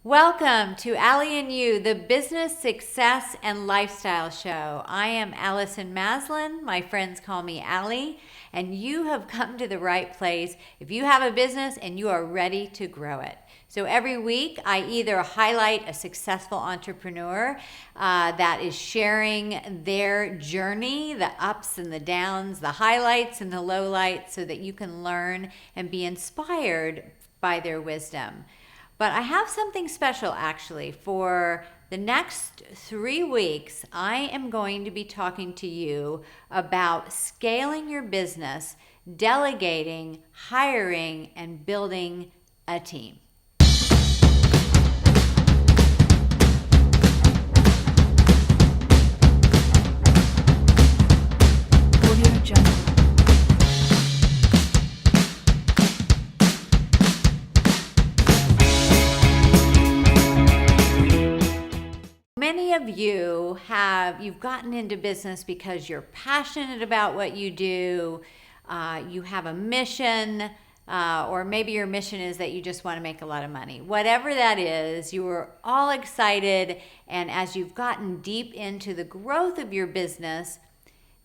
Welcome to Allie You, the business, success, and lifestyle show. I am Allison Maslan. My friends call me Allie, and you have come to the right place if you have a business and you are ready to grow it. So every week, I either highlight a successful entrepreneur that is sharing their journey, the ups and the downs, the highlights and the lowlights, so that you can learn and be inspired by their wisdom. But I have something special actually. For the next 3 weeks, I am going to be talking to you about scaling your business, delegating, hiring, and building a team. Many of you you've gotten into business because you're passionate about what you do, you have a mission, or maybe your mission is that you just want to make a lot of money. Whatever that is, you are all excited, and as you've gotten deep into the growth of your business,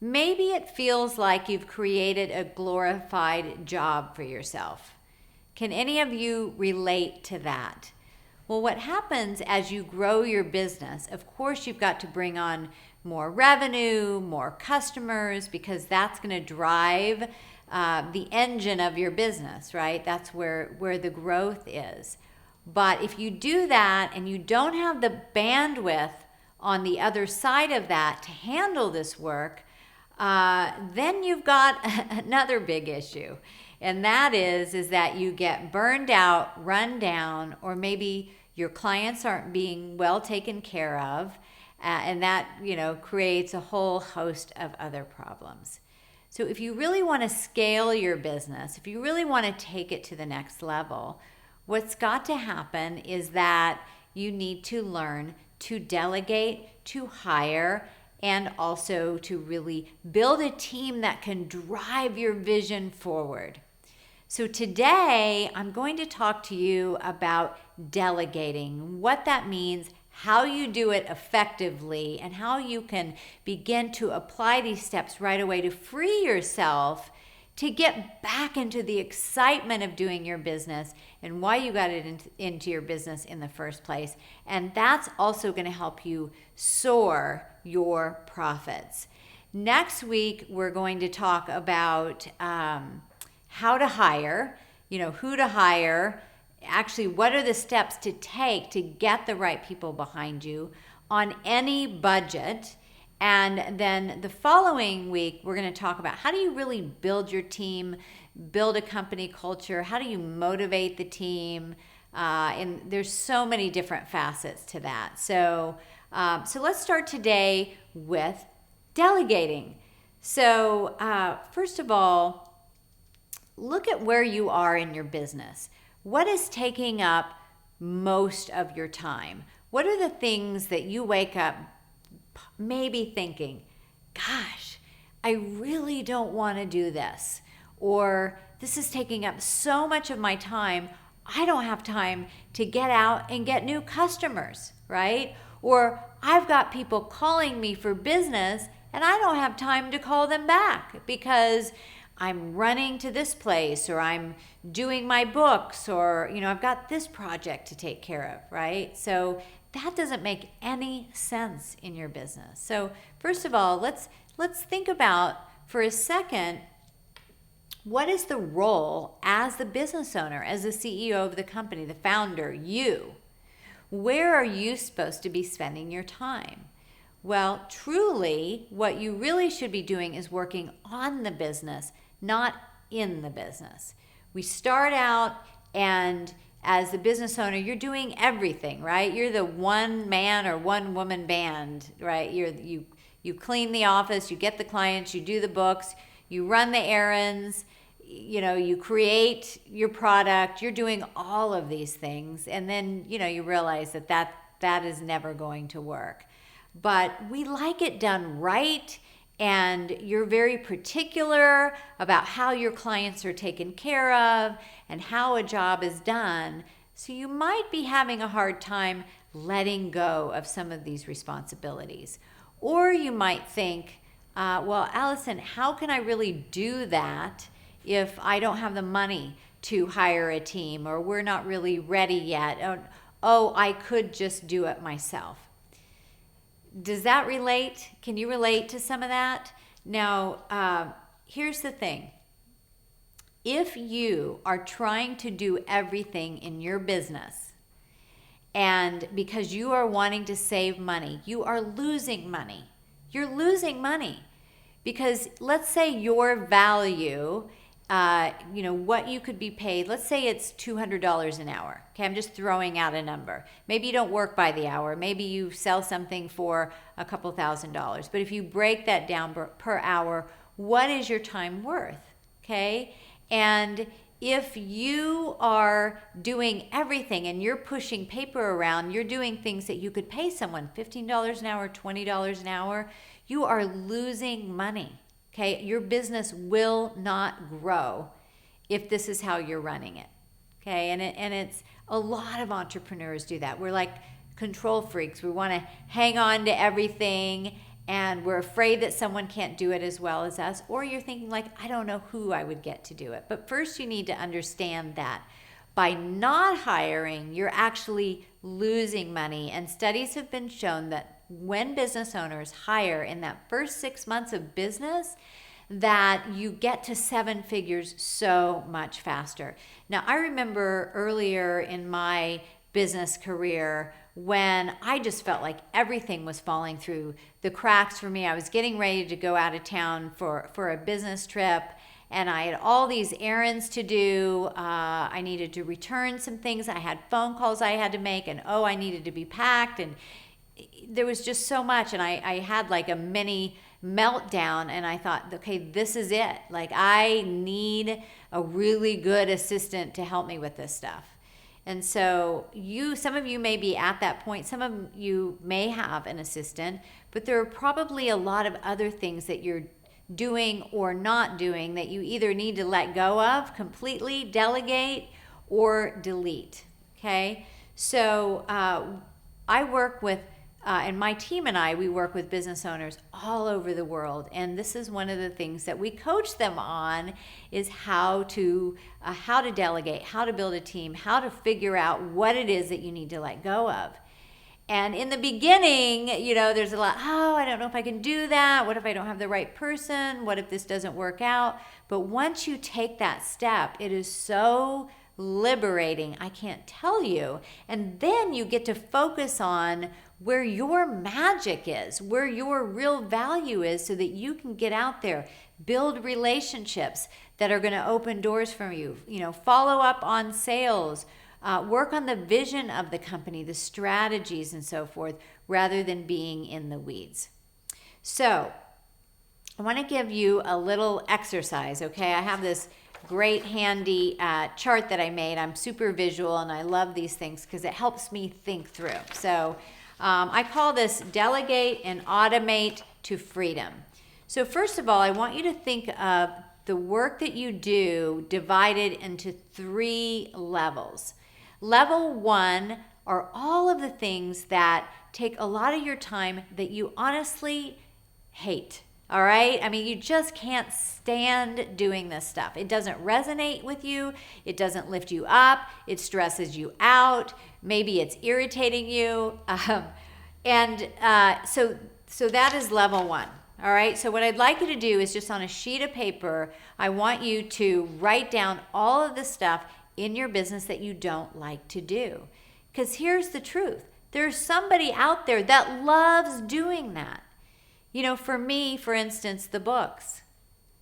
maybe it feels like you've created a glorified job for yourself. Can any of you relate to that? Well, what happens as you grow your business, of course, you've got to bring on more revenue, more customers, because that's going to drive the engine of your business, right? That's where the growth is. But if you do that and you don't have the bandwidth on the other side of that to handle this work, then you've got another big issue. And that is that you get burned out, run down, or maybe your clients aren't being well taken care of, and that, creates a whole host of other problems. So if you really want to scale your business, if you really want to take it to the next level, what's got to happen is that you need to learn to delegate, to hire, and also to really build a team that can drive your vision forward. So today, I'm going to talk to you about delegating, what that means, how you do it effectively, and how you can begin to apply these steps right away to free yourself to get back into the excitement of doing your business and why you got it into your business in the first place. And that's also going to help you soar your profits. Next week, we're going to talk about how to hire, who to hire, actually what are the steps to take to get the right people behind you on any budget. And then the following week, we're going to talk about how do you really build your team, build a company culture, how do you motivate the team, and there's so many different facets to that. So let's start today with delegating. So first of all, look at where you are in your business. What is taking up most of your time? What are the things that you wake up maybe thinking, gosh, I really don't want to do this, or this is taking up so much of my time, I don't have time to get out and get new customers, right? Or I've got people calling me for business and I don't have time to call them back because I'm running to this place, or I'm doing my books, or I've got this project to take care of, right? So that doesn't make any sense in your business. So first of all, let's think about for a second, what is the role as the business owner, as the CEO of the company, the founder, you? Where are you supposed to be spending your time? Well, truly, what you really should be doing is working on the business, not in the business. We start out, and as the business owner, you're doing everything, right? You're the one man or one woman band, right? You clean the office, you get the clients, you do the books, you run the errands, you create your product, you're doing all of these things, and then you realize that is never going to work. But we like it done right, and you're very particular about how your clients are taken care of and how a job is done. So you might be having a hard time letting go of some of these responsibilities. Or you might think, well, Allison, how can I really do that if I don't have the money to hire a team, or we're not really ready yet? Oh, I could just do it myself. Does that relate? Can you relate to some of that? Now, here's the thing. If you are trying to do everything in your business, and because you are wanting to save money, you are losing money. You're losing money because let's say your value, what you could be paid, let's say it's $200 an hour. Okay, I'm just throwing out a number. Maybe you don't work by the hour. Maybe you sell something for a couple $1,000s. But if you break that down per hour, what is your time worth? Okay, and if you are doing everything and you're pushing paper around, you're doing things that you could pay someone $15 an hour, $20 an hour, you are losing money. Okay, your business will not grow if this is how you're running it. Okay, and it's a lot of entrepreneurs do that. We're like control freaks. We want to hang on to everything, and we're afraid that someone can't do it as well as us. Or you're thinking like, I don't know who I would get to do it. But first you need to understand that by not hiring, you're actually losing money. And studies have been shown that when business owners hire in that first 6 months of business, that you get to 7 figures so much faster. Now, I remember earlier in my business career when I just felt like everything was falling through the cracks for me. I was getting ready to go out of town for a business trip, and I had all these errands to do. I needed to return some things. I had phone calls I had to make, and I needed to be packed, and there was just so much. And I had like a mini meltdown, and I thought, okay, this is it. Like, I need a really good assistant to help me with this stuff. And so some of you may be at that point. Some of you may have an assistant, but there are probably a lot of other things that you're doing or not doing that you either need to let go of completely, delegate, or delete. Okay? So I work with, and my team and we work with business owners all over the world. And this is one of the things that we coach them on is how to delegate, how to build a team, how to figure out what it is that you need to let go of. And in the beginning, there's a lot, I don't know if I can do that. What if I don't have the right person? What if this doesn't work out? But once you take that step, it is so liberating, I can't tell you. And then you get to focus on where your magic is, where your real value is, so that you can get out there, build relationships that are going to open doors for you, follow up on sales, work on the vision of the company, the strategies and so forth, rather than being in the weeds. So I want to give you a little exercise, okay? I have this great handy chart that I made. I'm super visual, and I love these things because it helps me think through. So I call this Delegate and Automate to Freedom. So first of all, I want you to think of the work that you do divided into 3 levels. Level 1 are all of the things that take a lot of your time that you honestly hate. All right? I mean, you just can't stand doing this stuff. It doesn't resonate with you. It doesn't lift you up. It stresses you out. Maybe it's irritating you. So that is level 1. All right? So what I'd like you to do is just on a sheet of paper, I want you to write down all of the stuff in your business that you don't like to do. Because here's the truth. There's somebody out there that loves doing that. For me, for instance, the books.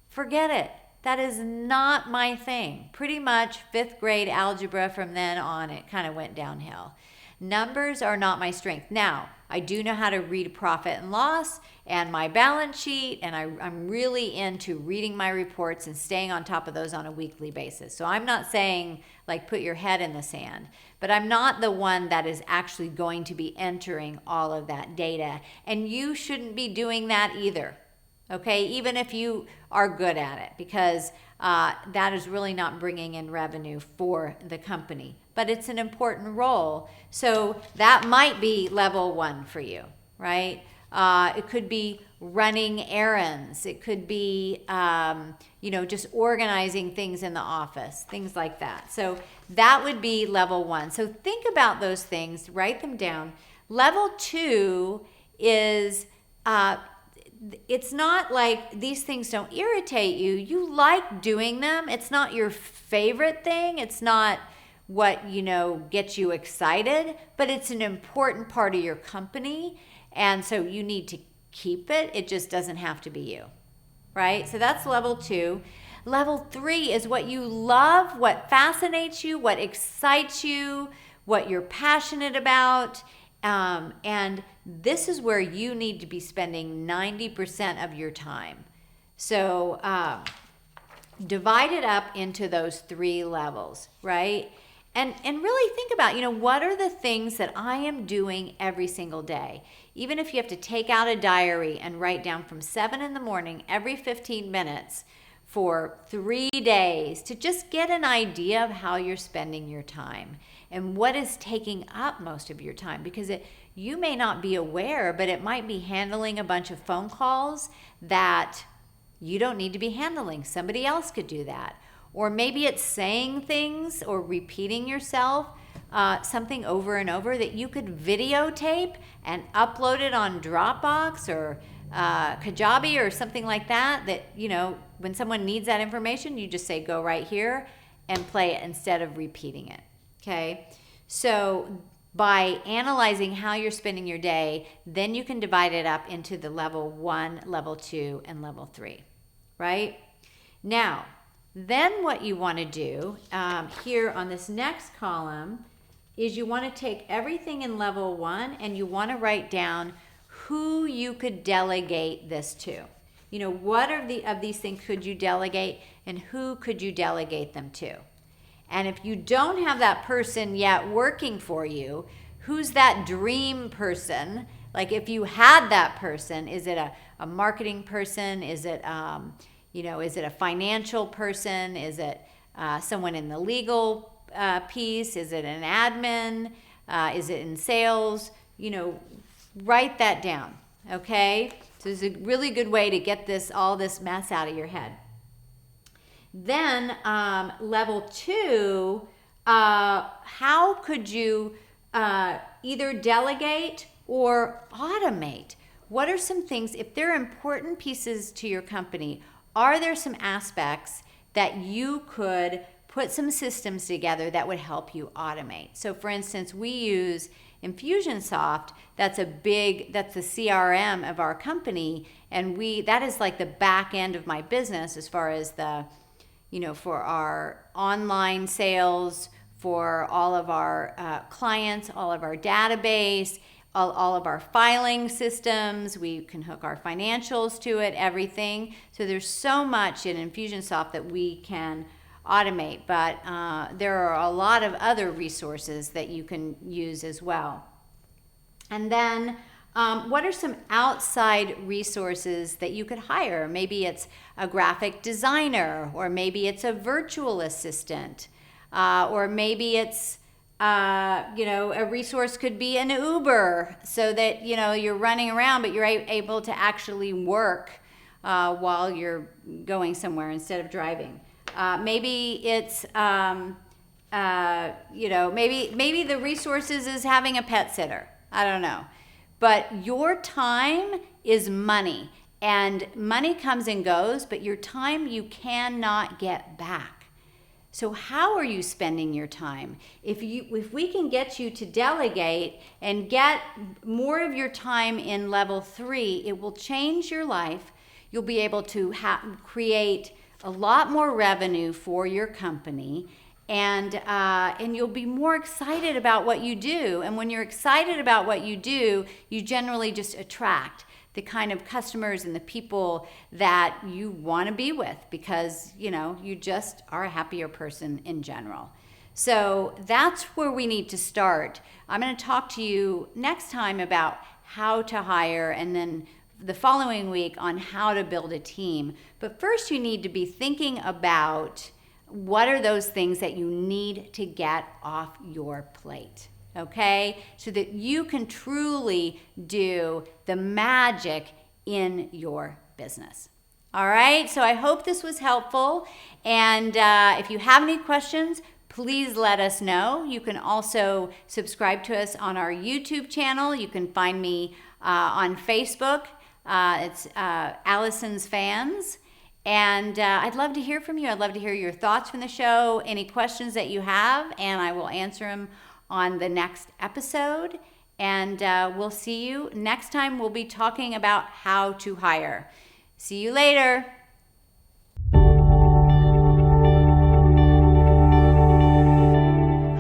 Forget it. That is not my thing. Pretty much 5th grade algebra from then on, it kind of went downhill. Numbers are not my strength. Now, I do know how to read profit and loss and my balance sheet, and I'm really into reading my reports and staying on top of those on a weekly basis. So I'm not saying like put your head in the sand, but I'm not the one that is actually going to be entering all of that data. And you shouldn't be doing that either, okay? Even if you are good at it, because that is really not bringing in revenue for the company. but it's an important role. So that might be level 1 for you, right? It could be running errands. It could be, just organizing things in the office, things like that. So that would be level 1. So think about those things, write them down. Level 2 is, it's not like these things don't irritate you. You like doing them. It's not your favorite thing. It's not what, gets you excited, but it's an important part of your company. And so you need to keep it. It just doesn't have to be you, right? So that's level 2. Level 3 is what you love, what fascinates you, what excites you, what you're passionate about. And this is where you need to be spending 90% of your time. So divide it up into those 3 levels, right? And really think about, what are the things that I am doing every single day? Even if you have to take out a diary and write down from 7 in the morning every 15 minutes for 3 days to just get an idea of how you're spending your time and what is taking up most of your time. Because you may not be aware, but it might be handling a bunch of phone calls that you don't need to be handling. Somebody else could do that. Or maybe it's saying things or repeating yourself, something over and over that you could videotape and upload it on Dropbox or Kajabi or something like that, when someone needs that information, you just say, go right here and play it instead of repeating it, okay? So by analyzing how you're spending your day, then you can divide it up into the level 1, level 2, and level 3, right? Now, then what you want to do here on this next column is you want to take everything in level 1 and you want to write down who you could delegate this to. What of these things could you delegate and who could you delegate them to? And if you don't have that person yet working for you, who's that dream person? Like if you had that person, is it a marketing person? Is it is it a financial person? Is it someone in the legal piece? Is it an admin? Is it in sales? Write that down, okay? So it's a really good way to get all this mess out of your head. Then level 2, how could you either delegate or automate? What are some things, if they're important pieces to your company, are there some aspects that you could put some systems together that would help you automate? So for instance, we use Infusionsoft. That's the CRM of our company, and that is like the back end of my business as far as for our online sales, for all of our clients, all of our database, all of our filing systems. We can hook our financials to it, everything. So there's so much in Infusionsoft that we can automate, but there are a lot of other resources that you can use as well. And then what are some outside resources that you could hire? Maybe it's a graphic designer, or maybe it's a virtual assistant, or maybe it's a resource could be an Uber, so that you're running around but you're able to actually work while you're going somewhere instead of driving. Maybe it's maybe the resources is having a pet sitter. I don't know. But your time is money, and money comes and goes, but your time you cannot get back. So how are you spending your time? If we can get you to delegate and get more of your time in level 3, it will change your life. You'll be able to create a lot more revenue for your company, and you'll be more excited about what you do. And when you're excited about what you do, you generally just attract the kind of customers and the people that you want to be with, because you just are a happier person in general. So that's where we need to start. I'm going to talk to you next time about how to hire, and then the following week on how to build a team. But first you need to be thinking about what are those things that you need to get off your plate? Okay, so that you can truly do the magic in your business. All right, so I hope this was helpful. And if you have any questions, please let us know. You can also subscribe to us on our YouTube channel. You can find me on Facebook. It's Allison's Fans. And I'd love to hear from you. I'd love to hear your thoughts from the show, any questions that you have, and I will answer them on the next episode. And we'll see you next time. We'll be talking about how to hire. See you later.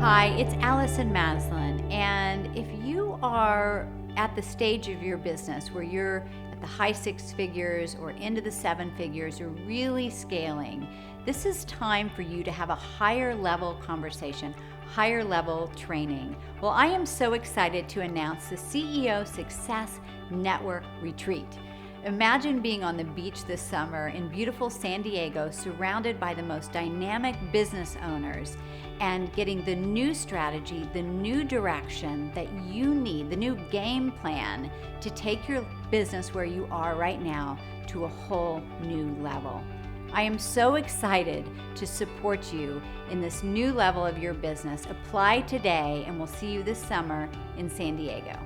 Hi, it's Allison Maslan. And if you are at the stage of your business where you're at the high 6 figures or into the 7 figures or really scaling, this is time for you to have a higher level conversation, higher level training. Well, I am so excited to announce the CEO Success Network Retreat. Imagine being on the beach this summer in beautiful San Diego, surrounded by the most dynamic business owners, and getting the new strategy, the new direction that you need, the new game plan to take your business where you are right now to a whole new level. I am so excited to support you in this new level of your business. Apply today, and we'll see you this summer in San Diego.